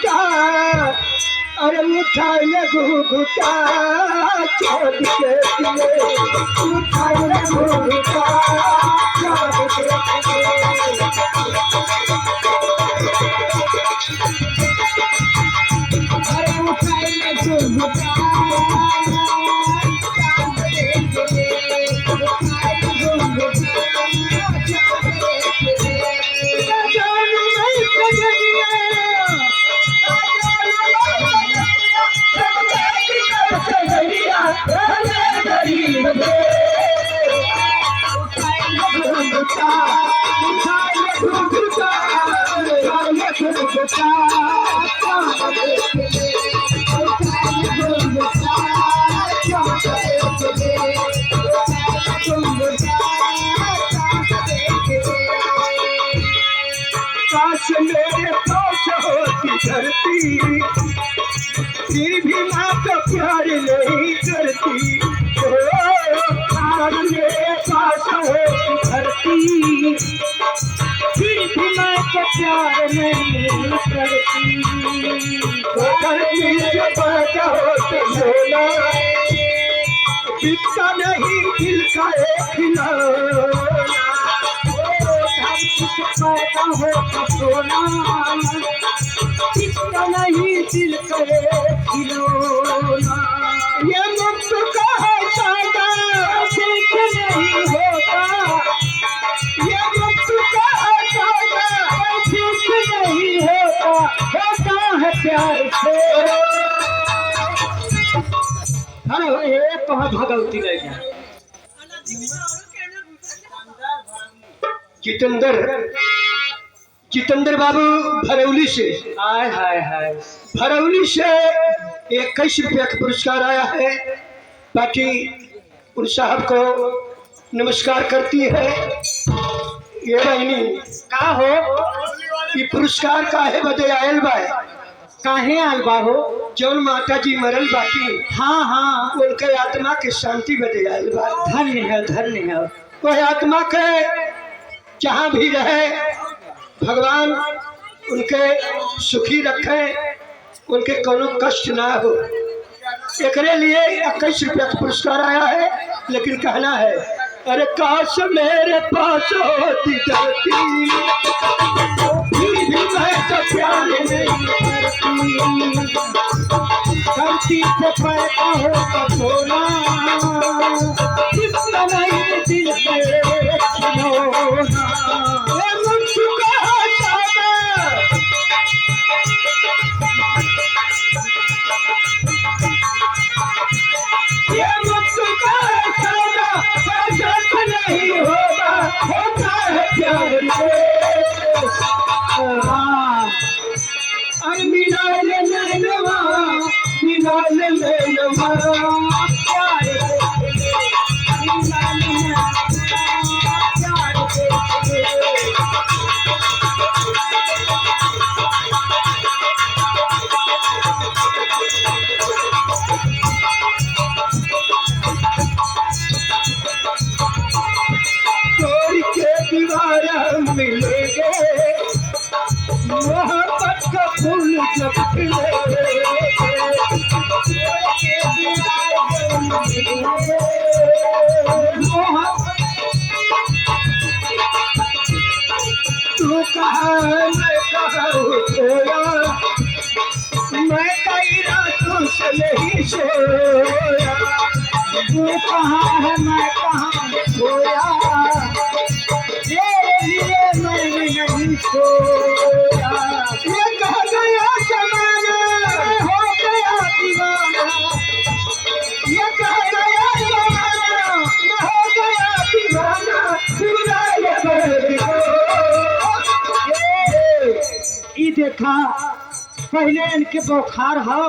घुघुटा अरे उठाए ले घुघुटा छोड़ के दिए उठाए ले घुघुटा छोड़ के दिए अरे उठाए ले घुघुटा काश मेरे पास होती धरती फिर भी माँ का प्यार नहीं करती काश मेरे पास होती धरती फिर भी माँ का प्यार नहीं करती धरती से पैदा होता सोना बिकता नहीं दिल का एक खिलौना पैदा हो सोना कितना नहीं दिल करे खिलौना ये मुक्त का है सादा ठीक नहीं होता ये मुक्त का है सादा ठीक नहीं होता होता है प्यार से अरे ये कहाँ भगवती रह गया जितेंद्र बाबू भरौली से आए हाय हाय भरौली से 21 रुपया का पुरस्कार आया है। बाकी उन साहब को नमस्कार करती है। ये बहनी का हो ये पुरस्कार काहे बदे आयल बा काहे आयल बा हो जौन माता जी मरल बाकी हाँ हाँ उनके आत्मा के शांति बदे आयल बा। धन्य है वो आत्मा के जहाँ भी रहे भगवान उनके सुखी रखे उनके कोनो कष्ट ना हो। एकरे लिए 21 रुपया का पुरस्कार आया है। लेकिन कहना है अरे काश मेरे पास होती धरती फिर भी मैं तो प्यार नहीं करती धरती से पैदा होता सोना कितना नहीं दिल पे खिलौना मिलेंगे मोहब्बत का फूल जब तू कहा मैं कहा सोया मैं कई रातों से नहीं सोया तू कहा है मैं कहाँ सोया ये कह गया जमाना हो गया दीवाना ये कह गया जमाना हो गया दीवाना ये देखा पहले इनके बुखार हो